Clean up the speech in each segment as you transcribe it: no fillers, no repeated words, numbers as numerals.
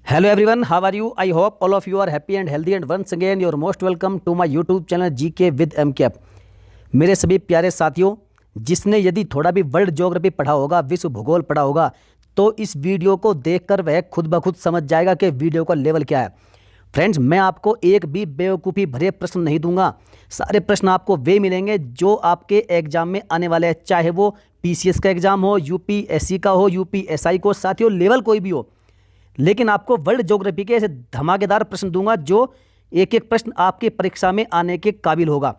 Hello everyone, how are you? I hope all of you are happy and healthy, and once again you're most welcome to my YouTube channel GK with MCAP। मेरे सभी प्यारे साथियों, जिसने यदि थोड़ा भी world geography पढ़ा होगा, विश्व भूगोल पढ़ा होगा, तो इस वीडियो को देखकर वह खुद ब खुद समझ जाएगा कि वीडियो का लेवल क्या है। फ्रेंड्स, मैं आपको एक भी बेवकूफ़ी भरे प्रश्न नहीं दूंगा। सारे प्रश्न आपको वे मिलेंगे जो आपके एग्जाम में आने वाले हैं, चाहे वो PCS का एग्जाम हो, UPSC का हो, UPSI को, साथियों लेवल कोई भी हो। लेकिन आपको वर्ल्ड ज्योग्राफी के ऐसे धमाकेदार प्रश्न दूंगा जो एक एक प्रश्न आपकी परीक्षा में आने के काबिल होगा।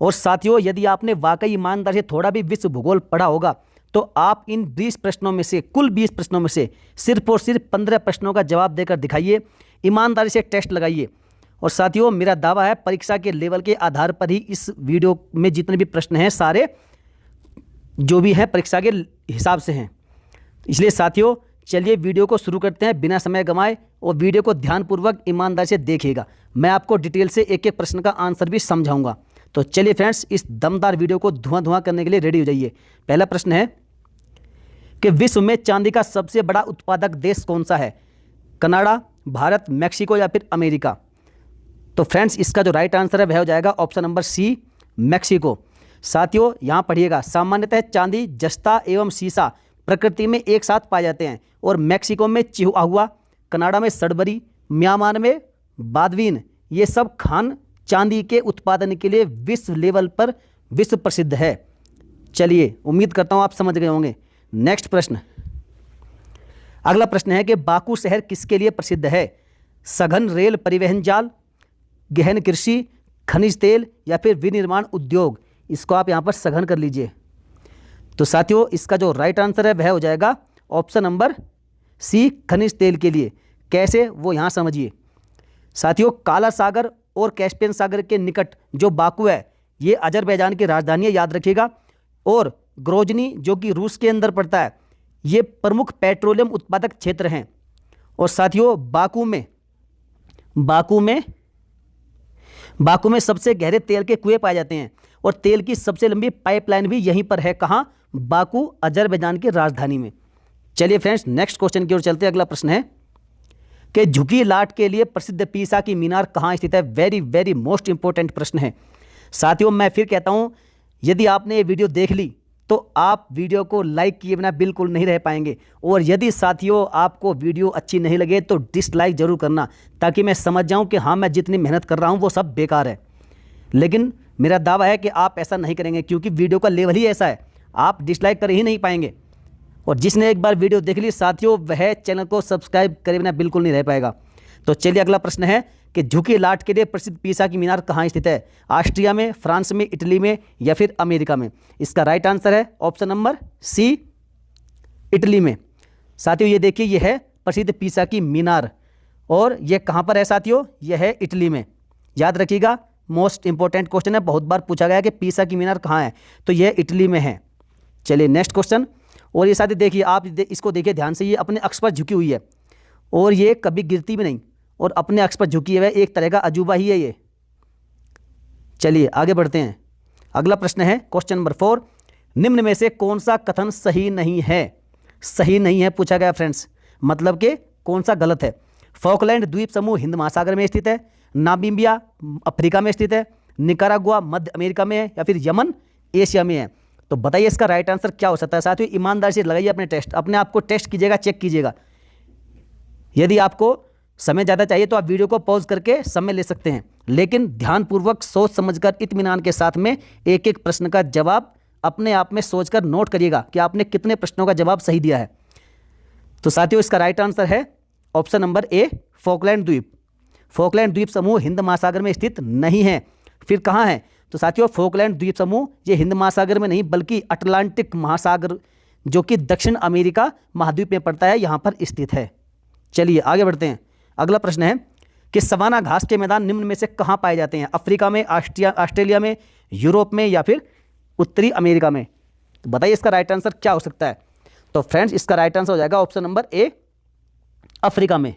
और साथियों, यदि आपने वाकई ईमानदारी से थोड़ा भी विश्व भूगोल पढ़ा होगा तो आप इन 20 प्रश्नों में से, कुल 20 प्रश्नों में से सिर्फ और सिर्फ 15 प्रश्नों का जवाब देकर दिखाइए। ईमानदारी से टेस्ट लगाइए। और साथियों, मेरा दावा है परीक्षा के लेवल के आधार पर ही इस वीडियो में जितने भी प्रश्न हैं सारे जो भी हैं परीक्षा के हिसाब से हैं। इसलिए साथियों, चलिए वीडियो को शुरू करते हैं बिना समय गंवाए, और वीडियो को ध्यानपूर्वक ईमानदारी से देखिएगा। मैं आपको डिटेल से एक एक प्रश्न का आंसर भी समझाऊंगा। तो चलिए फ्रेंड्स, इस दमदार वीडियो को धुआं करने के लिए रेडी हो जाइए। पहला प्रश्न है कि विश्व में चांदी का सबसे बड़ा उत्पादक देश कौन सा है? कनाडा, भारत, मैक्सिको या फिर अमेरिका? तो फ्रेंड्स, इसका जो राइट आंसर है वह हो जाएगा ऑप्शन नंबर सी, मैक्सिको। साथियों, यहाँ पढ़िएगा, सामान्यतः चांदी, जस्ता एवं सीसा प्रकृति में एक साथ पाए जाते हैं, और मैक्सिको में चिहुआहुआ, कनाडा में सडबरी, म्यांमार में बादवीन, ये सब खान चांदी के उत्पादन के लिए विश्व लेवल पर विश्व प्रसिद्ध है। चलिए, उम्मीद करता हूँ आप समझ गए होंगे। नेक्स्ट प्रश्न, अगला प्रश्न है कि बाकू शहर किसके लिए प्रसिद्ध है? सघन रेल परिवहन जाल, गहन कृषि, खनिज तेल या फिर विनिर्माण उद्योग? इसको आप यहाँ पर सघन कर लीजिए। तो साथियों, इसका जो राइट आंसर है वह हो जाएगा ऑप्शन नंबर सी, खनिज तेल के लिए। कैसे, वो यहाँ समझिए। साथियों, काला सागर और कैस्पियन सागर के निकट जो बाकू है, ये अजरबैजान की राजधानी है, याद रखिएगा। और ग्रोजनी जो कि रूस के अंदर पड़ता है, ये प्रमुख पेट्रोलियम उत्पादक क्षेत्र हैं। और साथियों, बाकू में सबसे गहरे तेल के कुएं पाए जाते हैं, और तेल की सबसे लंबी पाइपलाइन भी यहीं पर है। कहाँ? बाकू, अजरबैजान की राजधानी में। चलिए फ्रेंड्स, नेक्स्ट क्वेश्चन की ओर चलते हैं। अगला प्रश्न है कि झुकी लाट के लिए प्रसिद्ध पीसा की मीनार कहाँ स्थित है? वेरी वेरी मोस्ट इंपॉर्टेंट प्रश्न है। साथियों, मैं फिर कहता हूँ, यदि आपने ये वीडियो देख ली तो आप वीडियो को लाइक किए बिना बिल्कुल नहीं रह पाएंगे। और यदि साथियों आपको वीडियो अच्छी नहीं लगे तो डिसलाइक जरूर करना, ताकि मैं समझ जाऊँ कि हाँ, मैं जितनी मेहनत कर रहा हूँ वो सब बेकार है। लेकिन मेरा दावा है कि आप ऐसा नहीं करेंगे, क्योंकि वीडियो का लेवल ही ऐसा है, आप डिसलाइक कर ही नहीं पाएंगे। और जिसने एक बार वीडियो देख ली साथियों, वह चैनल को सब्सक्राइब करे बिना बिल्कुल नहीं रह पाएगा। तो चलिए, अगला प्रश्न है कि झुकी लाट के लिए प्रसिद्ध पीसा की मीनार कहाँ स्थित है? ऑस्ट्रिया में, फ्रांस में, इटली में या फिर अमेरिका में? इसका राइट आंसर है ऑप्शन नंबर सी, इटली में। साथियों, ये देखिए, यह है प्रसिद्ध पीसा की मीनार, और यह कहाँ पर है साथियों? यह है इटली में। याद रखिएगा, मोस्ट इंपॉर्टेंट क्वेश्चन है, बहुत बार पूछा गया कि पीसा की मीनार कहाँ है, तो यह इटली में है। चलिए नेक्स्ट क्वेश्चन। और ये साथी देखिए, आप इसको देखिए ध्यान से, ये अपने अक्ष पर झुकी हुई है, और ये कभी गिरती भी नहीं, और अपने अक्ष पर झुकी है, एक तरह का अजूबा ही है ये। चलिए आगे बढ़ते हैं। अगला प्रश्न है क्वेश्चन नंबर 4, निम्न में से कौन सा कथन सही नहीं है? सही नहीं है पूछा गया फ्रेंड्स, मतलब कि कौन सा गलत है? फॉकलैंड द्वीप समूह हिंद महासागर में स्थित है, नामीबिया अफ्रीका में स्थित है, निकारागुआ मध्य अमेरिका में है, या फिर यमन एशिया में है? तो बताइए इसका राइट आंसर क्या हो सकता है। साथियों, ईमानदारी से लगाइए अपने टेस्ट, अपने आप को टेस्ट कीजिएगा, चेक कीजिएगा। यदि आपको समय ज़्यादा चाहिए तो आप वीडियो को पॉज करके समय ले सकते हैं, लेकिन ध्यानपूर्वक सोच समझकर इत्मीनान के साथ में एक एक प्रश्न का जवाब अपने आप में सोचकर नोट करिएगा कि आपने कितने प्रश्नों का जवाब सही दिया है। तो साथियों, इसका राइट आंसर है ऑप्शन नंबर ए, फॉकलैंड द्वीप। फॉकलैंड द्वीप समूह हिंद महासागर में स्थित नहीं है। फिर कहाँ है? तो साथियों, फॉकलैंड द्वीप समूह ये हिंद महासागर में नहीं, बल्कि अटलांटिक महासागर जो कि दक्षिण अमेरिका महाद्वीप में पड़ता है, यहाँ पर स्थित है। चलिए आगे बढ़ते हैं। अगला प्रश्न है कि सवाना घास के मैदान निम्न में से कहाँ पाए जाते हैं? अफ्रीका में, ऑस्ट्रेलिया में, यूरोप में या फिर उत्तरी अमेरिका में? तो बताइए इसका राइट आंसर क्या हो सकता है। तो फ्रेंड्स, इसका राइट आंसर हो जाएगा ऑप्शन नंबर ए, अफ्रीका में।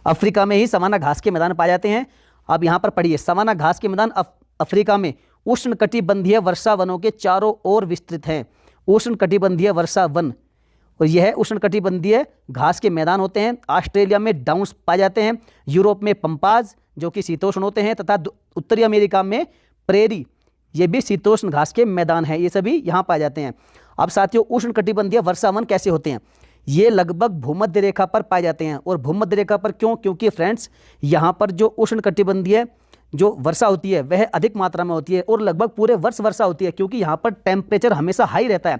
अफ्रीका में ही सवाना घास के मैदान पाए जाते हैं। अब यहाँ पर पढ़िए, सवाना घास के मैदान अफ्रीका में उष्णकटिबंधीय वर्षा वनों के चारों ओर विस्तृत हैं। उष्णकटिबंधीय वर्षा वन, और यह उष्णकटिबंधीय घास के मैदान होते हैं। ऑस्ट्रेलिया में डाउन्स पाए जाते हैं, यूरोप में पंपाज जो कि शीतोष्ण होते हैं, तथा उत्तरी अमेरिका में प्रेरी, ये भी शीतोष्ण घास के मैदान हैं, ये सभी यहाँ पाए जाते हैं। अब साथियों, उष्णकटिबंधीय वर्षावन कैसे होते हैं? ये लगभग भूमध्य रेखा पर पाए जाते हैं। और भूमध्य रेखा पर क्यों? क्योंकि फ्रेंड्स यहाँ पर जो उष्णकटिबंधीय जो वर्षा होती है वह अधिक मात्रा में होती है और लगभग पूरे वर्ष वर्षा होती है, क्योंकि यहाँ पर टेम्परेचर हमेशा हाई रहता है।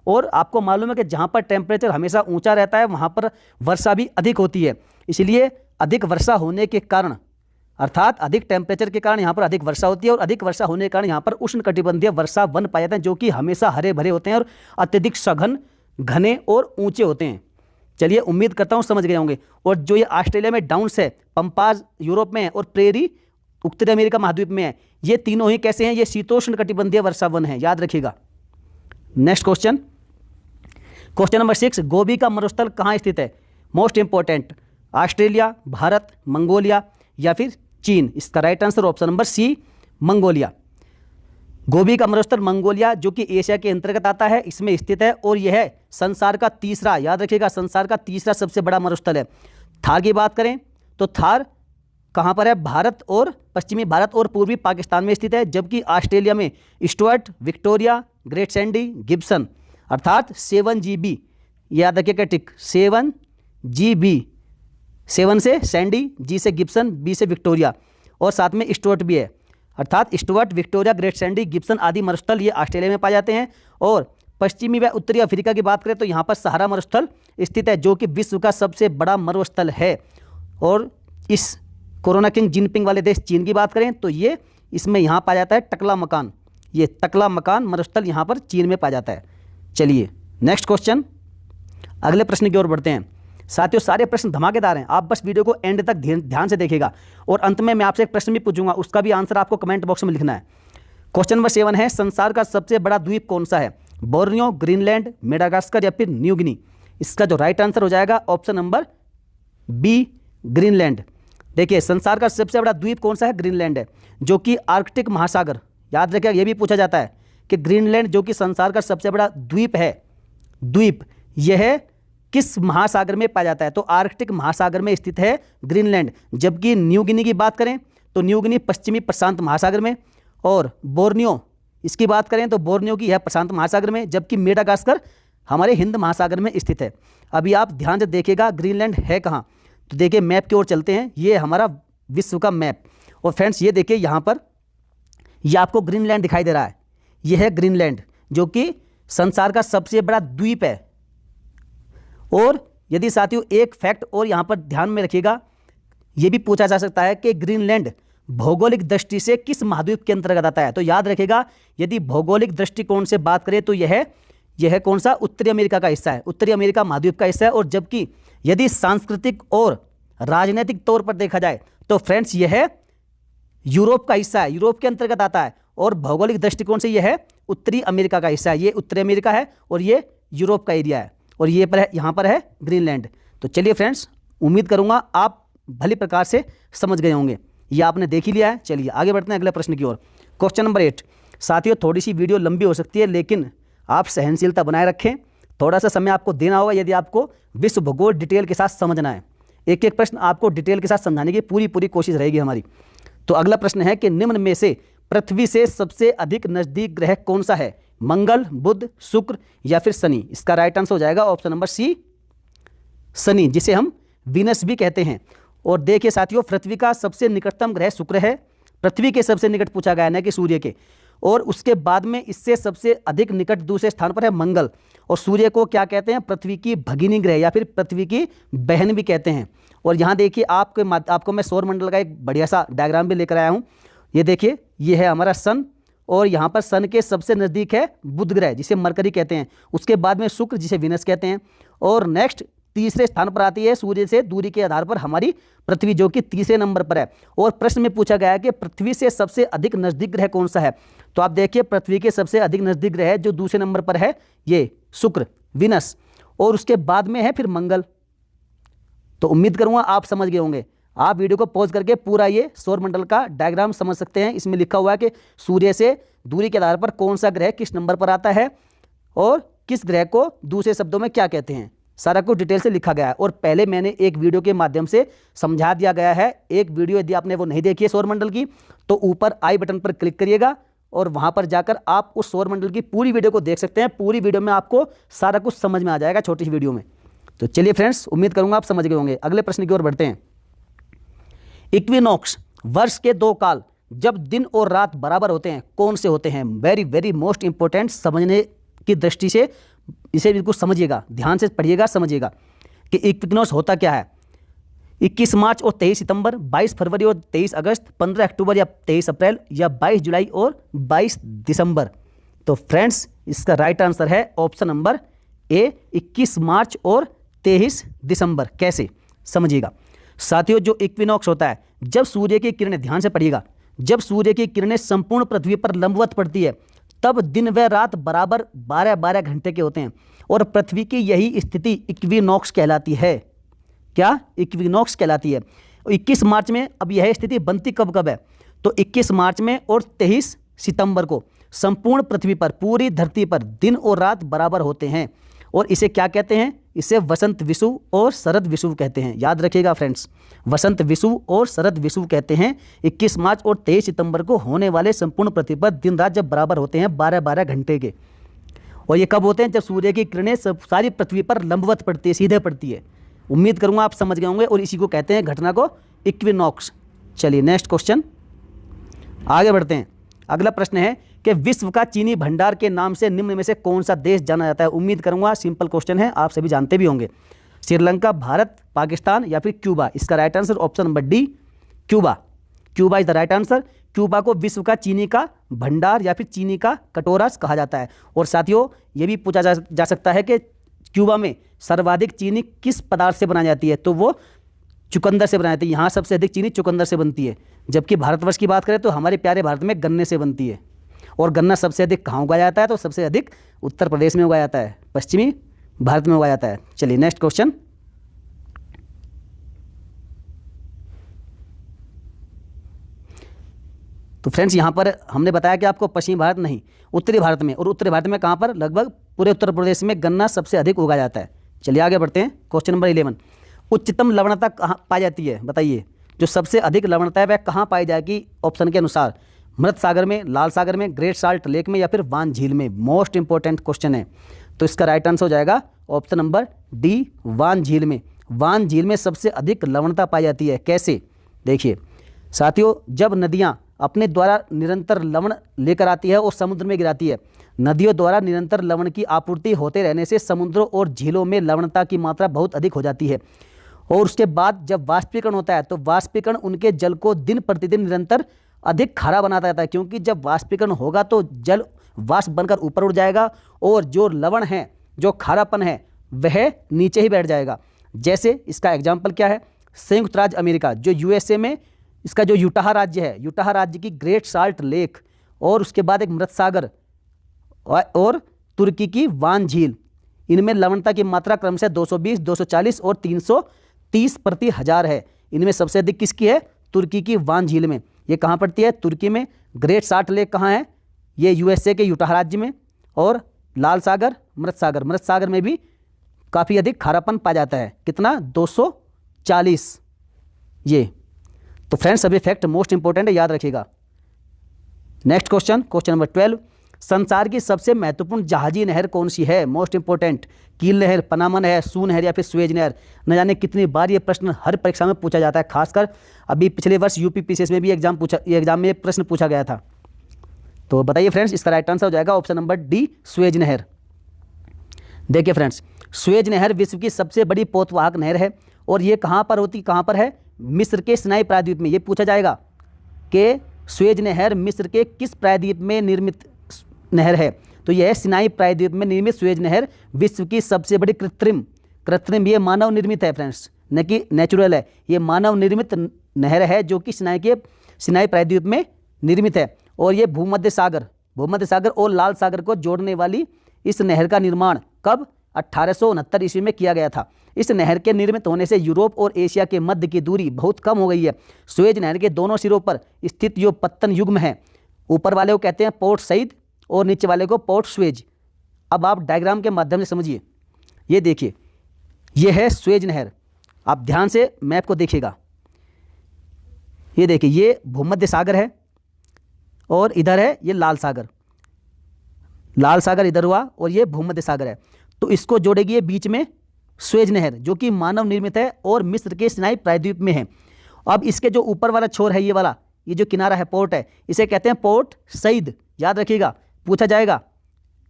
और आपको मालूम है कि जहाँ पर टेम्परेचर हमेशा ऊंचा रहता है वहाँ पर वर्षा भी अधिक होती है। इसलिए अधिक वर्षा होने के कारण, अर्थात अधिक टेम्परेचर के कारण यहाँ पर अधिक वर्षा होती है, और अधिक वर्षा होने के कारण यहाँ पर उष्णकटिबंधीय वर्षा वन पाए जाते हैं, जो कि हमेशा हरे भरे होते हैं और अत्यधिक सघन, घने और ऊंचे होते हैं। चलिए, उम्मीद करता हूँ समझ गए होंगे। और जो ये ऑस्ट्रेलिया में डाउन्स है, पंपाज यूरोप में है और प्रेरी उत्तरी अमेरिका महाद्वीप में है, ये तीनों ही कैसे हैं? ये शीतोष्ण कटिबंधीय वर्षा वन है, याद रखिएगा। Next question, question number 6, Gobi का मरुस्थल कहाँ स्थित है? Most important, Australia, Bharat, Mongolia या फिर चीन? इसका right answer option number C, Mongolia. Gobi का मरुस्थल मंगोलिया, जो कि एशिया के अंतर्गत आता है, इसमें स्थित है और यह संसार का तीसरा, याद रखिएगा, संसार का तीसरा सबसे बड़ा मरुस्थल है। थार की बात करें तो थार कहाँ पर है? भारत और पश्चिमी भारत और पूर्वी पाकिस्तान में स्थित है। जबकि ऑस्ट्रेलिया में Stuart, Victoria, great Sandy, Gibson, अर्थात 7GB, याद रखिएगा टिक, 7GB, 7 से सैंडी, जी से गिब्सन, बी से विक्टोरिया, और साथ में स्टुअर्ट भी है, अर्थात Stuart, Victoria, great Sandy, Gibson आदि मरुस्थल ये ऑस्ट्रेलिया में पाए जाते हैं। और पश्चिमी व उत्तरी अफ्रीका की बात करें तो यहाँ पर सहारा मरुस्थल स्थित है, जो कि विश्व का सबसे बड़ा मरुस्थल है। और इस कोरोना किंग जिनपिंग वाले देश चीन की बात करें तो ये इसमें यहाँ पाया जाता है टकला मकान, ये टकला मकान मरुस्थल यहाँ पर चीन में पाया जाता है। चलिए नेक्स्ट क्वेश्चन, अगले प्रश्न की ओर बढ़ते हैं। साथियों, सारे प्रश्न धमाकेदार हैं, आप बस वीडियो को एंड तक ध्यान से देखिएगा। और अंत में मैं आपसे एक प्रश्न भी पूछूंगा, उसका भी आंसर आपको कमेंट बॉक्स में लिखना है। क्वेश्चन नंबर 7 है, संसार का सबसे बड़ा द्वीप कौन सा है? बोर्नियो, ग्रीनलैंड, मेडागास्कर या फिर न्यू गिनी? इसका जो राइट आंसर हो जाएगा ऑप्शन नंबर बी, ग्रीनलैंड। देखिए, संसार का सबसे बड़ा द्वीप कौन सा है? ग्रीनलैंड है, जो कि आर्कटिक महासागर, याद रखिएगा, ये भी पूछा जाता है कि ग्रीनलैंड जो कि संसार का सबसे बड़ा द्वीप है, द्वीप यह किस महासागर में पाया जाता है? तो आर्कटिक महासागर में स्थित है ग्रीनलैंड। जबकि न्यू गिनी की बात करें तो न्यू गिनी पश्चिमी प्रशांत महासागर में, और बोर्नियो इसकी बात करें तो बोर्नियो की यह प्रशांत महासागर में, जबकि मेडागास्कर हमारे हिंद महासागर में स्थित है। अभी आप ध्यान से देखिएगा ग्रीनलैंड है कहाँ। तो देखिए, मैप की ओर चलते हैं, ये हमारा विश्व का मैप। और फ्रेंड्स ये देखिए, यहाँ पर ये आपको ग्रीनलैंड दिखाई दे रहा है, यह है ग्रीनलैंड, जो कि संसार का सबसे बड़ा द्वीप है। और यदि साथियों एक फैक्ट और यहाँ पर ध्यान में रखिएगा, ये भी पूछा जा सकता है कि ग्रीनलैंड भौगोलिक दृष्टि से किस महाद्वीप के अंतर्गत आता है? तो याद रखिएगा, यदि भौगोलिक दृष्टिकोण से बात करें तो यह कौन सा? उत्तरी अमेरिका का हिस्सा है, उत्तरी अमेरिका महाद्वीप का हिस्सा है। और जबकि यदि सांस्कृतिक और राजनीतिक तौर पर देखा जाए तो फ्रेंड्स यह यूरोप का हिस्सा है, यूरोप के अंतर्गत आता है। और भौगोलिक दृष्टिकोण से यह उत्तरी अमेरिका का हिस्सा है, ये उत्तरी अमेरिका है और ये यूरोप का एरिया है, और ये पर है, यहाँ पर है ग्रीनलैंड। तो चलिए फ्रेंड्स, उम्मीद करूँगा आप भली प्रकार से समझ गए होंगे, ये आपने देख ही लिया है। चलिए आगे बढ़ते हैं अगले प्रश्न की ओर। Question number 8। साथियों, थोड़ी सी वीडियो लंबी हो सकती है, लेकिन आप सहनशीलता बनाए रखें, थोड़ा सा समय आपको देना होगा यदि आपको विश्व भूगोल डिटेल के साथ समझना है। एक एक प्रश्न आपको डिटेल के साथ समझाने की पूरी कोशिश रहेगी हमारी। तो अगला प्रश्न है कि निम्न में से पृथ्वी से सबसे अधिक नजदीक ग्रह कौन सा है? मंगल, बुध, शुक्र या फिर शनि? इसका राइट आंसर हो जाएगा ऑप्शन नंबर सी, शनि, जिसे हम वीनस भी कहते हैं। और देखिए साथियों, पृथ्वी का सबसे निकटतम ग्रह शुक्र है, पृथ्वी के सबसे निकट पूछा गया है, न कि सूर्य के। और उसके बाद में इससे सबसे अधिक निकट दूसरे स्थान पर है मंगल। और सूर्य को क्या कहते हैं? पृथ्वी की भगिनी ग्रह या फिर पृथ्वी की बहन भी कहते हैं। और यहाँ देखिए, आपको मैं सौर मंडल का एक बढ़िया सा डायग्राम भी लेकर आया हूँ। ये देखिए, ये है हमारा सन, और यहाँ पर सन के सबसे नज़दीक है बुध ग्रह, जिसे मरकरी कहते हैं। उसके बाद में शुक्र, जिसे वीनस कहते हैं। और नेक्स्ट तीसरे स्थान पर आती है सूर्य से दूरी के आधार पर हमारी पृथ्वी, जो कि तीसरे नंबर पर है। और प्रश्न में पूछा गया है कि पृथ्वी से सबसे अधिक नज़दीक ग्रह कौन सा है? तो आप देखिए, पृथ्वी के सबसे अधिक नज़दीक ग्रह जो दूसरे नंबर पर है, ये शुक्र, वीनस, और उसके बाद में है फिर मंगल। तो उम्मीद करूँगा आप समझ गए होंगे। आप वीडियो को पॉज करके पूरा ये सौर मंडल का डायग्राम समझ सकते हैं। इसमें लिखा हुआ है कि सूर्य से दूरी के आधार पर कौन सा ग्रह किस नंबर पर आता है और किस ग्रह को दूसरे शब्दों में क्या कहते हैं। सारा कुछ डिटेल से लिखा गया है और पहले मैंने एक वीडियो के माध्यम से समझा दिया गया है। एक वीडियो यदि आपने वो नहीं देखी है सौरमंडल की, तो ऊपर आई बटन पर क्लिक करिएगा और वहां पर जाकर आप उस सौरमंडल की पूरी वीडियो को देख सकते हैं। पूरी वीडियो में आपको सारा कुछ समझ में आ जाएगा छोटी सी वीडियो में। तो चलिए फ्रेंड्स, उम्मीद करूंगा आप समझ गए होंगे। अगले प्रश्न की ओर बढ़ते हैं। इक्विनॉक्स वर्ष के 2 काल जब दिन और रात बराबर होते हैं कौन से होते हैं? वेरी वेरी मोस्ट इंपॉर्टेंट, समझने की दृष्टि से इसे बिल्कुल समझिएगा, ध्यान से पढ़िएगा, समझिएगा कि इक्विनॉक्स होता क्या है। 21 मार्च और 23 सितंबर, 22 फरवरी और 23 अगस्त, 15 अक्टूबर या 23 अप्रैल, या 22 जुलाई और 22 दिसंबर। तो फ्रेंड्स इसका राइट आंसर है ऑप्शन नंबर ए, 21 मार्च और 23 दिसंबर। कैसे, समझिएगा साथियों। जो इक्विनॉक्स होता है, जब सूर्य की किरणें, ध्यान से पढ़िएगा, जब सूर्य की किरणें संपूर्ण पृथ्वी पर लंबवत पड़ती है तब दिन व रात बराबर 12-12 घंटे के होते हैं और पृथ्वी की यही स्थिति इक्विनॉक्स कहलाती है। क्या? इक्विनॉक्स कहलाती है। 21 मार्च में अब यह स्थिति बनती कब कब है? तो 21 मार्च में और 23 सितंबर को संपूर्ण पृथ्वी पर, पूरी धरती पर दिन और रात बराबर होते हैं और इसे क्या कहते हैं? इसे वसंत विषुव और शरद विषुव कहते हैं। याद रखिएगा फ्रेंड्स, वसंत विषुव और शरद विषुव कहते हैं 21 मार्च और 23 सितंबर को होने वाले संपूर्ण पृथ्वी पर दिन रात जब बराबर होते हैं 12-12 घंटे के। और ये कब होते हैं? जब सूर्य की किरणें सारी पृथ्वी पर लंबवत पड़ती है, सीधे पड़ती है। उम्मीद करूंगा आप समझ गए होंगे और इसी को कहते हैं घटना को इक्विनॉक्स। चलिए नेक्स्ट क्वेश्चन, आगे बढ़ते हैं। अगला प्रश्न है कि विश्व का चीनी भंडार के नाम से निम्न में से कौन सा देश जाना जाता है? उम्मीद करूंगा सिंपल क्वेश्चन है, आप सभी जानते भी होंगे। श्रीलंका, भारत, पाकिस्तान या फिर क्यूबा? इसका right answer option number D, Cuba. Cuba is the right answer. Cuba को विश्व का चीनी का भंडार या फिर चीनी का कटोरा कहा जाता है। और साथियों ये भी पूछा जा सकता है कि क्यूबा में सर्वाधिक चीनी किस पदार्थ से बनाई जाती है? तो वो चुकंदर से बनाई जाती है। यहाँ सबसे अधिक चीनी चुकंदर से बनती है, जबकि भारतवर्ष की बात करें तो हमारे प्यारे भारत में गन्ने से बनती है। और गन्ना सबसे अधिक कहाँ उगाया जाता है? तो सबसे अधिक उत्तर प्रदेश में उगाया जाता है, पश्चिमी भारत में उगाया जाता है। चलिए नेक्स्ट क्वेश्चन। तो फ्रेंड्स यहाँ पर हमने बताया कि आपको पश्चिमी भारत नहीं, उत्तरी भारत में, और उत्तरी भारत में कहाँ पर? लगभग पूरे उत्तर प्रदेश में गन्ना सबसे अधिक उगाया जाता है। चलिए आगे बढ़ते हैं। क्वेश्चन नंबर 11, उच्चतम लवणता कहाँ पाई जाती है? बताइए, जो सबसे अधिक लवणता है वह कहाँ पाई जाएगी ऑप्शन के अनुसार? मृत सागर में, लाल सागर में, ग्रेट साल्ट लेक में या फिर वान झील में? मोस्ट इंपॉर्टेंट क्वेश्चन है। तो इसका राइट आंसर हो जाएगा ऑप्शन नंबर डी, वान झील में। वान झील में सबसे अधिक लवणता पाई जाती है। कैसे? देखिए साथियों, जब नदियाँ अपने द्वारा निरंतर लवण लेकर आती है और समुद्र में गिराती है, नदियों द्वारा निरंतर लवण की आपूर्ति होते रहने से समुद्रों और झीलों में लवणता की मात्रा बहुत अधिक हो जाती है। और उसके बाद जब वाष्पीकरण होता है तो वाष्पीकरण उनके जल को दिन प्रतिदिन निरंतर अधिक खारा बनाता रहता है, क्योंकि जब वाष्पीकरण होगा तो जल वाष्प बनकर ऊपर उड़ जाएगा और जो लवण है, जो खारापन है, वह नीचे ही बैठ जाएगा। जैसे इसका एग्जाम्पल क्या है? संयुक्त राज्य अमेरिका, जो यूएसए में इसका जो यूटाह राज्य है, यूटाह राज्य की ग्रेट साल्ट लेक, और उसके बाद एक मृत सागर और तुर्की की वान झील, इनमें लवणता की मात्रा क्रमशः 220, 240 और 330 प्रति हजार है। इनमें सबसे अधिक किसकी है? तुर्की की वान झील में। ये कहाँ पड़ती है? तुर्की में। ग्रेट साल्ट लेक कहाँ है? ये यूएसए के यूटाह राज्य में। और लाल सागर, मृत सागर, मृत सागर में भी काफ़ी अधिक खारापन पाया जाता है। कितना? 240। ये तो फ्रेंड्स सभी फैक्ट मोस्ट इंपॉर्टेंट है, याद रखिएगा। नेक्स्ट क्वेश्चन, क्वेश्चन नंबर 12, संसार की सबसे महत्वपूर्ण जहाजी नहर कौन सी है? मोस्ट इंपॉर्टेंट, कील नहर, पनामा नहर, सू नहर या फिर सुएज नहर? न जाने कितनी बार ये प्रश्न हर परीक्षा में पूछा जाता है, खासकर अभी पिछले वर्ष यूपीपीसीएस में भी एग्जाम में प्रश्न पूछा गया था। तो बताइए फ्रेंड्स, इसका राइट आंसर हो जाएगा ऑप्शन नंबर डी, सुएज नहर। देखिए फ्रेंड्स, सुएज नहर विश्व की सबसे बड़ी पोतवाहक नहर है और ये कहाँ पर है? मिस्र के सिनाई प्रायद्वीप में। ये पूछा जाएगा कि सुएज नहर मिस्र के किस प्रायद्वीप में निर्मित नहर है? तो यह सिनाई प्रायद्वीप में निर्मित सुएज नहर विश्व की सबसे बड़ी कृत्रिम ये मानव निर्मित है फ्रेंड्स, न कि नेचुरल है। ये मानव निर्मित नहर है जो कि सिनाई प्रायद्वीप में निर्मित है। और ये भूमध्य सागर और लाल सागर को जोड़ने वाली इस नहर का निर्माण कब? 1869 ईस्वी में किया गया था। इस नहर के निर्मित होने से यूरोप और एशिया के मध्य की दूरी बहुत कम हो गई है। सुएज नहर के दोनों सिरों पर स्थित जो पत्तन युग्म है, ऊपर वाले को कहते हैं पोर्ट सईद और नीचे वाले को पोर्ट सुएज। अब आप डायग्राम के माध्यम से समझिए। ये देखिए, ये है स्वेज नहर। आप ध्यान से मैप को देखिएगा, ये देखिए ये भूमध्य सागर है और इधर है ये लाल सागर, लाल सागर इधर हुआ और ये भूमध्य सागर है। तो इसको जोड़ेगी ये बीच में स्वेज नहर, जो कि मानव निर्मित है और मिस्र के सिनाई प्रायद्वीप में है। अब इसके जो ऊपर वाला छोर है, ये वाला, ये जो किनारा है, पोर्ट है, इसे कहते हैं पोर्ट सईद। याद रखिएगा, पूछा जाएगा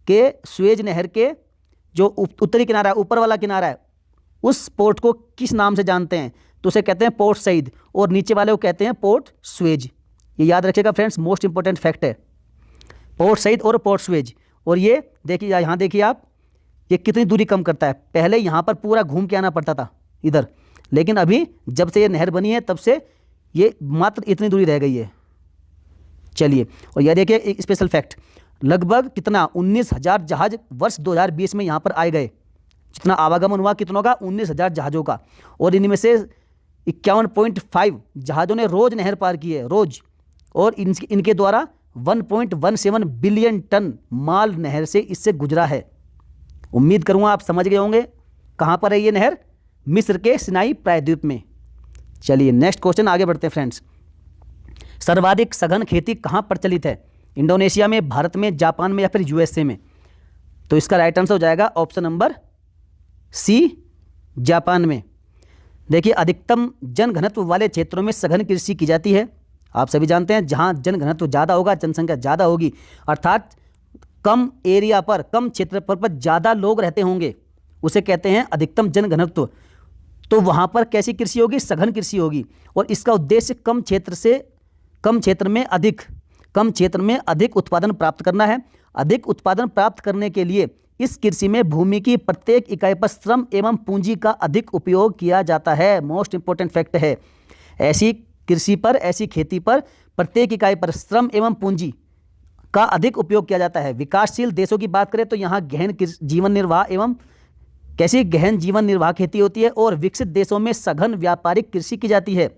कि स्वेज नहर के जो उत्तरी किनारा है, ऊपर वाला किनारा है, उस पोर्ट को किस नाम से जानते हैं, तो उसे कहते हैं पोर्ट सईद, और नीचे वाले को कहते हैं पोर्ट स्वेज। ये याद रखिएगा फ्रेंड्स, मोस्ट इंपॉर्टेंट फैक्ट है, पोर्ट सईद और पोर्ट स्वेज। और ये देखिए, यहाँ देखिए आप, ये कितनी दूरी कम करता है। पहले यहाँ पर पूरा घूम के आना पड़ता था इधर, लेकिन अभी जब से ये नहर बनी है तब से ये मात्र इतनी दूरी रह गई है। चलिए, और यह देखिए एक स्पेशल फैक्ट, लगभग कितना 19,000 जहाज वर्ष 2020 में यहाँ पर आए गए। जितना आवागमन हुआ कितनों का, 19,000 जहाज़ों का, और इनमें से 51.5 जहाज़ों ने रोज़ नहर पार की है, रोज़। और इनके द्वारा 1.17 बिलियन टन माल नहर से इससे गुजरा है। उम्मीद करूँगा आप समझ गए होंगे कहाँ पर है ये नहर, मिस्र के सिनाई प्रायद्वीप में। चलिए नेक्स्ट क्वेश्चन, आगे बढ़ते हैं फ्रेंड्स। सर्वाधिक सघन खेती कहाँ प्रचलित है? इंडोनेशिया में, भारत में, जापान में या फिर यूएसए में? तो इसका राइट आंसर हो जाएगा ऑप्शन नंबर सी, जापान में। देखिए, अधिकतम जनघनत्व वाले क्षेत्रों में सघन कृषि की जाती है। आप सभी जानते हैं जहाँ जनघनत्व ज़्यादा होगा, जनसंख्या ज़्यादा होगी, अर्थात कम एरिया पर, कम क्षेत्रफल पर ज़्यादा लोग रहते होंगे, उसे कहते हैं अधिकतम जनघनत्व। तो वहाँ पर कैसी कृषि होगी? सघन कृषि होगी। और इसका उद्देश्य कम क्षेत्र में अधिक उत्पादन प्राप्त करना है। अधिक उत्पादन प्राप्त करने के लिए इस कृषि में भूमि की प्रत्येक इकाई पर श्रम एवं पूंजी का अधिक उपयोग किया जाता है। मोस्ट इंपॉर्टेंट फैक्ट है, ऐसी कृषि पर, ऐसी खेती पर प्रत्येक इकाई पर श्रम एवं पूंजी का अधिक उपयोग किया जाता है। विकासशील देशों की बात करें तो यहाँ गहन जीवन निर्वाह खेती होती है, और विकसित देशों में सघन व्यापारिक कृषि की जाती है।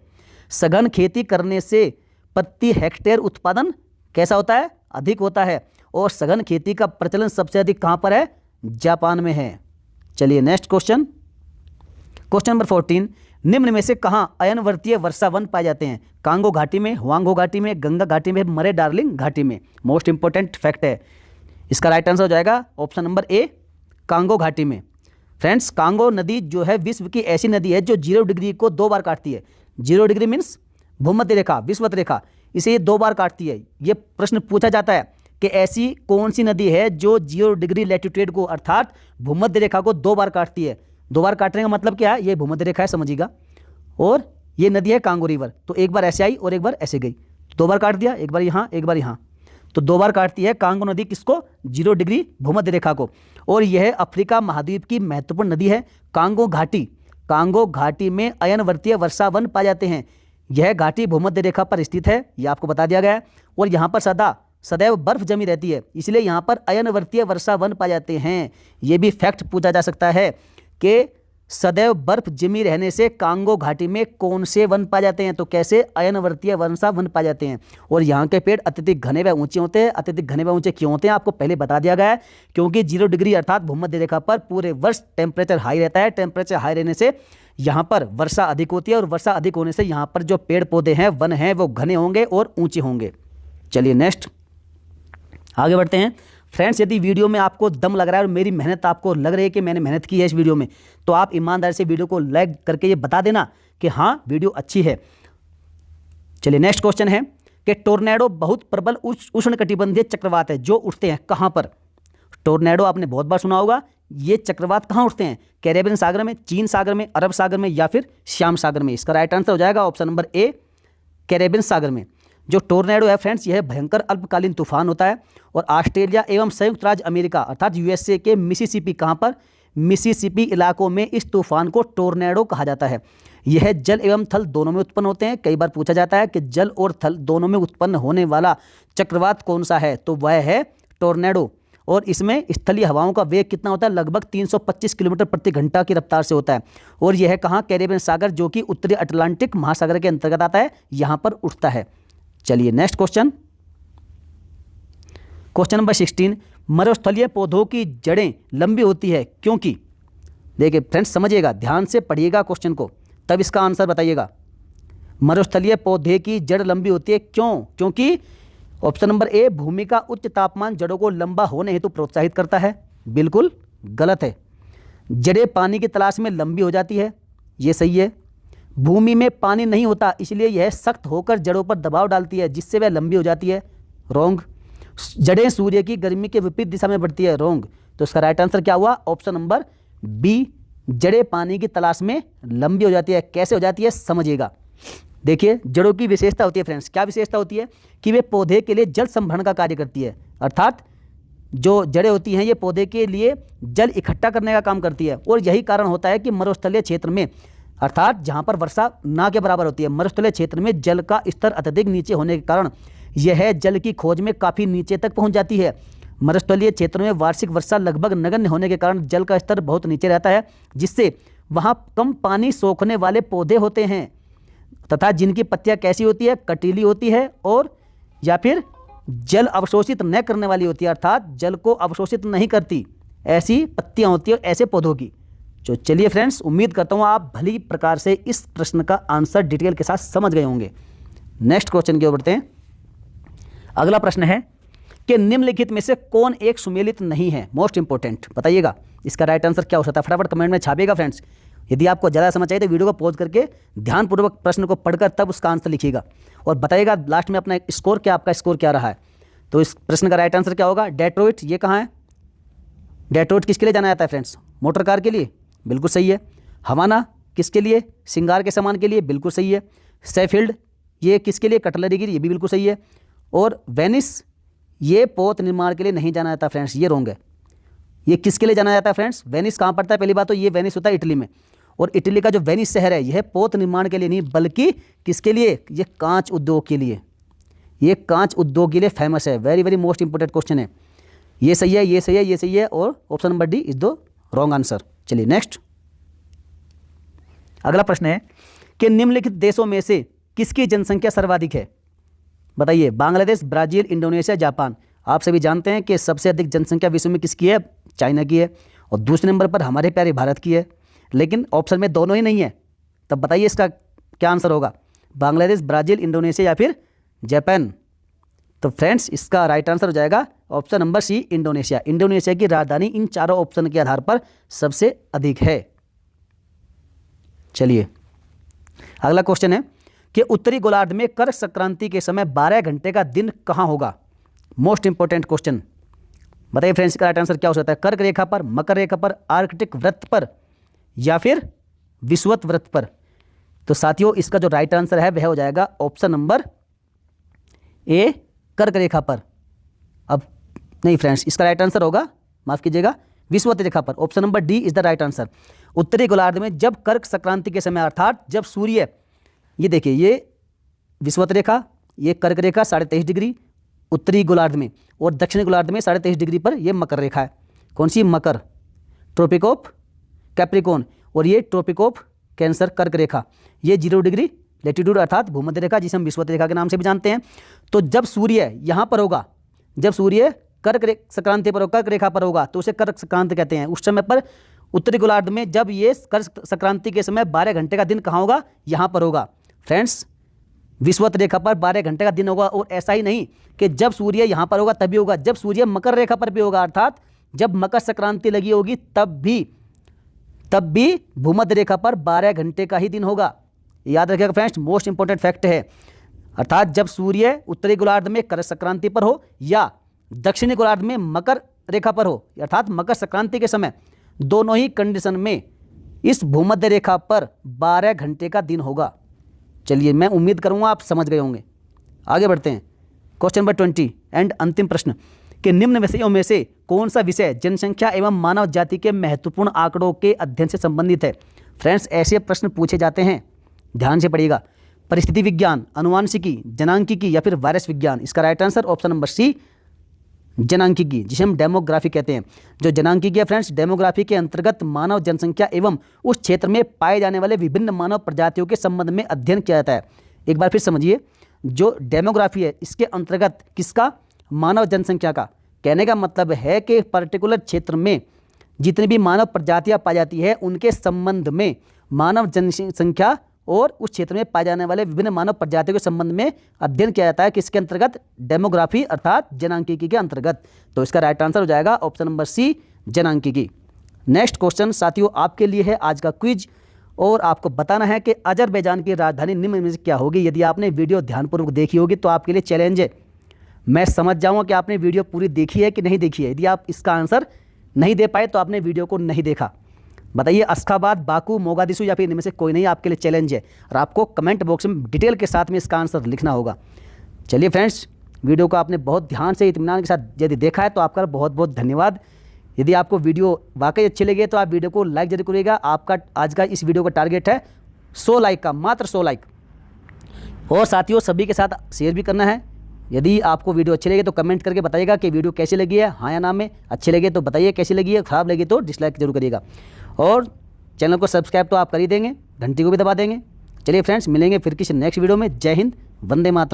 सघन खेती करने से प्रति हेक्टेयर उत्पादन कैसा होता है? अधिक होता है। और सघन खेती का प्रचलन सबसे अधिक कहाँ पर है? जापान में है। चलिए नेक्स्ट क्वेश्चन, क्वेश्चन नंबर 14, निम्न में से कहाँ अयनवर्तीय वर्षा वन पाए जाते हैं? कांगो घाटी में, हुआंगो घाटी में, गंगा घाटी में, मरे डार्लिंग घाटी में? मोस्ट इंपॉर्टेंट फैक्ट है, इसका राइट आंसर हो जाएगा ऑप्शन नंबर ए, कांगो घाटी में। फ्रेंड्स, कांगो नदी जो है विश्व की ऐसी नदी है जो 0 डिग्री को 2 बार काटती है। 0 डिग्री मीन्स भूमध्य रेखा, विषुवत रेखा, इसे ये 2 बार काटती है। ये प्रश्न पूछा जाता है कि ऐसी कौन सी नदी है जो 0 डिग्री लैटिट्यूड को, अर्थात भूमध्य रेखा को 2 बार काटती है। 2 बार काटने का मतलब क्या है? ये भूमध्य रेखा है, समझिएगा, और ये नदी है कांगो रिवर। तो एक बार ऐसे आई और एक बार ऐसे गई, 2 बार काट दिया, एक बार यहाँ, एक बार यहाँ, तो 2 बार काटती है कांगो नदी किसको? 0 डिग्री भूमध्य रेखा को। और यह अफ्रीका महाद्वीप की महत्वपूर्ण नदी है। कांगो घाटी में अयनवर्तीय वर्षा वन पाए जाते हैं। यह घाटी भूमध्य रेखा पर स्थित है, यह आपको बता दिया गया है, और यहाँ पर सदैव बर्फ जमी रहती है, इसलिए यहाँ पर अयनवर्तीय वर्षा वन पाए जाते हैं। ये भी फैक्ट पूछा जा सकता है कि सदैव बर्फ जमी रहने से कांगो घाटी में कौन से वन पाए जाते हैं? तो कैसे? अयनवर्तीय वर्षा वन पाए जाते हैं। और यहाँ के पेड़ अत्यधिक घने व ऊंचे होते हैं। अत्यधिक घने व ऊंचे क्यों होते हैं आपको पहले बता दिया गया है, क्योंकि 0 डिग्री अर्थात भूमध्य रेखा पर पूरे वर्ष टेम्परेचर हाई रहता है। टेम्परेचर हाई रहने से यहाँ पर वर्षा अधिक होती है, और वर्षा अधिक होने से यहाँ पर जो पेड़ पौधे हैं, वन हैं, वो घने होंगे और ऊंचे होंगे। चलिए नेक्स्ट आगे बढ़ते हैं। फ्रेंड्स, यदि वीडियो में आपको दम लग रहा है और मेरी मेहनत आपको लग रही है कि मैंने मेहनत की है इस वीडियो में, तो आप ईमानदारी से वीडियो को लाइक करके ये बता देना कि हाँ वीडियो अच्छी है। चलिए नेक्स्ट क्वेश्चन है कि टोर्नेडो बहुत प्रबल उष्णकटिबंधीय चक्रवात है जो उठते हैं कहाँ पर? टोर्नेडो आपने बहुत बार सुना होगा। ये चक्रवात कहाँ उठते हैं? कैरेबियन सागर में, चीन सागर में, अरब सागर में या फिर श्याम सागर में? इसका राइट आंसर हो जाएगा ऑप्शन नंबर ए, कैरेबियन सागर में। जो टोर्नेडो है फ्रेंड्स, यह भयंकर अल्पकालीन तूफान होता है, और ऑस्ट्रेलिया एवं संयुक्त राज्य अमेरिका अर्थात यूएसए के मिसिसिपी, कहाँ पर? मिसिसिपी इलाकों में इस तूफान को टोर्नेडो कहा जाता है। यह जल एवं थल दोनों में उत्पन्न होते हैं। कई बार पूछा जाता है कि जल और थल दोनों में उत्पन्न होने वाला चक्रवात कौन सा है? तो वह है टोर्नेडो। और इसमें स्थलीय हवाओं का वेग कितना होता है? लगभग 325 किलोमीटर प्रति घंटा की रफ्तार से होता है। और यह कहाँ? कैरेबियन सागर, जो कि उत्तरी अटलांटिक महासागर के अंतर्गत आता है, यहाँ पर उठता है। चलिए नेक्स्ट क्वेश्चन, क्वेश्चन नंबर 16, मरुस्थलीय पौधों की जड़ें लंबी होती है क्योंकि? देखिए फ्रेंड्स, समझिएगा, ध्यान से पढ़िएगा क्वेश्चन को, तब इसका आंसर बताइएगा। मरुस्थलीय पौधे की जड़ लंबी होती है, क्यों? क्योंकि ऑप्शन नंबर ए, भूमि का उच्च तापमान जड़ों को लंबा होने हेतु प्रोत्साहित करता है। बिल्कुल गलत है। जड़ें पानी की तलाश में लंबी हो जाती है, ये सही है। भूमि में पानी नहीं होता, इसलिए यह सख्त होकर जड़ों पर दबाव डालती है, जिससे वह लंबी हो जाती है, रॉन्ग। जड़ें सूर्य की गर्मी के विपरीत दिशा में बढ़ती है, रॉन्ग। तो इसका राइट आंसर क्या हुआ? ऑप्शन नंबर बी, जड़ें पानी की तलाश में लंबी हो जाती है। कैसे हो जाती है समझिएगा। देखिए, जड़ों की विशेषता होती है फ्रेंड्स, क्या विशेषता होती है कि वे पौधे के लिए जल संभरण का कार्य करती है, अर्थात जो जड़ें होती हैं ये पौधे के लिए जल इकट्ठा करने का काम करती है। और यही कारण होता है कि मरुस्थलीय क्षेत्र में, अर्थात जहाँ पर वर्षा ना के बराबर होती है, मरुस्थलीय क्षेत्र में जल का स्तर अत्यधिक नीचे होने के कारण यह जल की खोज में काफ़ी नीचे तक पहुँच जाती है। मरुस्थलीय क्षेत्र में वार्षिक वर्षा लगभग नगण्य होने के कारण जल का स्तर बहुत नीचे रहता है, जिससे वहाँ कम पानी सोखने वाले पौधे होते हैं तथा जिनकी पत्तियाँ कैसी होती है? कटीली होती है, और या फिर जल अवशोषित न करने वाली होती है, अर्थात जल को अवशोषित नहीं करती, ऐसी पत्तियाँ होती है ऐसे पौधों की। तो चलिए फ्रेंड्स, उम्मीद करता हूँ आप भली प्रकार से इस प्रश्न का आंसर डिटेल के साथ समझ गए होंगे। नेक्स्ट क्वेश्चन की ओर बढ़ते हैं। अगला प्रश्न है कि निम्नलिखित में से कौन एक सुमेलित नहीं है? मोस्ट इंपॉर्टेंट, बताइएगा इसका राइट आंसर क्या हो सकता है। फटाफट कमेंट में छापिएगा फ्रेंड्स। यदि आपको ज़्यादा समझ चाहिए तो वीडियो को पॉज करके ध्यानपूर्वक प्रश्न को पढ़कर तब उसका आंसर लिखिएगा और बताइएगा लास्ट में अपना स्कोर क्या, आपका स्कोर क्या रहा है। तो इस प्रश्न का राइट आंसर क्या होगा? डेट्रॉइट, ये कहाँ है? डेट्रॉइट किसके लिए जाना जाता है फ्रेंड्स? मोटर कार के लिए, बिल्कुल सही है। हवाना किसके लिए? श्रृंगार के सामान के लिए, बिल्कुल सही है। सेफील्ड ये किसके लिए? कटलरी के लिए, ये भी बिल्कुल सही है। और वेनिस ये पोत निर्माण के लिए नहीं जाना जाता फ्रेंड्स, ये रॉन्ग है। ये किसके लिए जाना जाता है फ्रेंड्स? वेनिस कहाँ पड़ता है? पहली बात तो ये वेनिस होता है इटली में, और इटली का जो वेनिस शहर है यह पोत निर्माण के लिए नहीं बल्कि किसके लिए? ये कांच उद्योग के लिए, ये कांच उद्योग के लिए फेमस है। Very very most important question है। ये सही है, ये सही है, ये सही है, और option number D is the wrong answer. चलिए नेक्स्ट, अगला प्रश्न है कि निम्नलिखित देशों में से किसकी जनसंख्या सर्वाधिक है? बताइए। Bangladesh, Brazil, Indonesia, Japan. आप सभी जानते हैं कि सबसे अधिक जनसंख्या विश्व में किसकी है? चाइना की है, और दूसरे नंबर पर हमारे प्यारे भारत की है। लेकिन ऑप्शन में दोनों ही नहीं है, तब बताइए इसका क्या आंसर होगा? बांग्लादेश, ब्राजील, इंडोनेशिया या फिर जापान? तो फ्रेंड्स इसका राइट आंसर हो जाएगा option number C, Indonesia. Indonesia की राजधानी इन चारों ऑप्शन के आधार पर सबसे अधिक है। चलिए अगला क्वेश्चन है कि उत्तरी गोलार्ध में कर्क संक्रांति के समय 12 घंटे का दिन कहाँ होगा? मोस्ट इंपोर्टेंट क्वेश्चन, बताइए फ्रेंड्स इसका राइट आंसर क्या हो सकता है? कर्क रेखा पर, मकर रेखा पर, आर्कटिक वृत्त पर या फिर विषुवत वृत्त पर? तो साथियों इसका जो राइट आंसर है वह हो जाएगा ऑप्शन नंबर ए, कर्क रेखा पर। अब नहीं फ्रेंड्स, इसका राइट आंसर होगा, माफ कीजिएगा, विषुवत रेखा पर। Option number D is the right answer. उत्तरी गोलार्ध में जब कर्क संक्रांति के समय, अर्थात जब सूर्य, ये देखिए ये विषुवत रेखा, ये कर्क रेखा 23.5 डिग्री उत्तरी गोलार्ध में, और दक्षिणी गोलार्ध में 23.5 डिग्री पर यह मकर रेखा है। कौन सी? मकर, ट्रॉपिक ऑफ कैप्रिकॉर्न, और ये ट्रॉपिक ऑफ कैंसर, कर्क रेखा। ये 0 डिग्री लेटीट्यूड अर्थात भूमध्य रेखा, जिसे हम विषुवत रेखा के नाम से भी जानते हैं। तो जब सूर्य यहाँ पर होगा, जब सूर्य कर्क संक्रांति पर, कर्क रेखा पर होगा तो उसे कर्क संक्रांति कहते हैं। उस समय पर उत्तरी गोलार्ध में जब ये कर्क संक्रांति के समय 12 घंटे का दिन कहाँ होगा? यहाँ पर होगा फ्रेंड्स, विषुवत रेखा पर 12 घंटे का दिन होगा। और ऐसा ही नहीं कि जब सूर्य यहाँ पर होगा तभी होगा, जब सूर्य मकर रेखा पर भी होगा, अर्थात जब मकर संक्रांति लगी होगी तब भी भूमध्य रेखा पर 12 घंटे का ही दिन होगा। याद रखिएगा फ्रेंड्स, मोस्ट इंपोर्टेंट फैक्ट है। अर्थात जब सूर्य उत्तरी गोलार्ध में कर्क संक्रांति पर हो या दक्षिणी गोलार्ध में मकर रेखा पर हो, अर्थात मकर संक्रांति के समय, दोनों ही कंडीशन में इस भूमध्य रेखा पर 12 घंटे का दिन होगा। चलिए मैं उम्मीद करूंगा आप समझ गए होंगे। आगे बढ़ते हैं, क्वेश्चन नंबर 20 एंड अंतिम प्रश्न कि निम्न विषयों में से कौन सा विषय जनसंख्या एवं मानव जाति के महत्वपूर्ण आंकड़ों के अध्ययन से संबंधित है? फ्रेंड्स ऐसे प्रश्न पूछे जाते हैं, ध्यान से पढ़िएगा। परिस्थिति विज्ञान, अनुवांशिकी, जनांकिकी या फिर वायरस विज्ञान? इसका right answer option number C, जनांकिकी, जिसे हम डेमोग्राफी कहते हैं। जो जनांकिकी है फ्रेंड्स, डेमोग्राफी के अंतर्गत मानव जनसंख्या एवं उस क्षेत्र में पाए जाने वाले विभिन्न मानव प्रजातियों के संबंध में अध्ययन किया जाता है। एक बार फिर समझिए, जो डेमोग्राफी है इसके अंतर्गत किसका? मानव जनसंख्या का। कहने का मतलब है कि पर्टिकुलर क्षेत्र में जितनी भी मानव प्रजातियां पाई जाती है उनके संबंध में मानव जनसंख्या और उस क्षेत्र में पाए जाने वाले विभिन्न मानव प्रजातियों के संबंध में अध्ययन किया जाता है। किसके अंतर्गत? डेमोग्राफी अर्थात जनांकीकी के अंतर्गत। तो इसका राइट आंसर हो जाएगा ऑप्शन नंबर सी, जनांकीकी। नेक्स्ट क्वेश्चन साथियों आपके लिए है आज का क्विज, और आपको बताना है कि अजरबैजान की राजधानी निम्न में से क्या होगी। यदि आपने वीडियो ध्यानपूर्वक देखी होगी तो आपके लिए चैलेंज है, मैं समझ जाऊँगा कि आपने वीडियो पूरी देखी है कि नहीं देखी है। यदि आप इसका आंसर नहीं दे पाए तो आपने वीडियो को नहीं देखा। बताइए अशखाबाद, बाकू, मोगादिशु या फिर इनमें से कोई नहीं, आपके लिए चैलेंज है और आपको कमेंट बॉक्स में डिटेल के साथ में इसका आंसर लिखना होगा। चलिए फ्रेंड्स, वीडियो को आपने बहुत ध्यान से इत्मीनान के साथ यदि देखा है तो आपका बहुत बहुत धन्यवाद। यदि आपको वीडियो वाकई अच्छी लगी तो आप वीडियो को लाइक जरूर करिएगा। आपका आज का इस वीडियो का टारगेट है 100 लाइक का, मात्र 100 लाइक। और साथियों सभी के साथ शेयर भी करना है। यदि आपको वीडियो अच्छी लगे तो कमेंट करके बताइएगा कि वीडियो कैसी लगी है, हाँ या ना में। अच्छी लगे तो बताइए कैसी लगी है, खराब लगी तो डिसलाइक जरूर करिएगा। और चैनल को सब्सक्राइब तो आप कर ही देंगे, घंटी को भी दबा देंगे। चलिए फ्रेंड्स, मिलेंगे फिर किसी नेक्स्ट वीडियो में। जय हिंद, वंदे मातरम।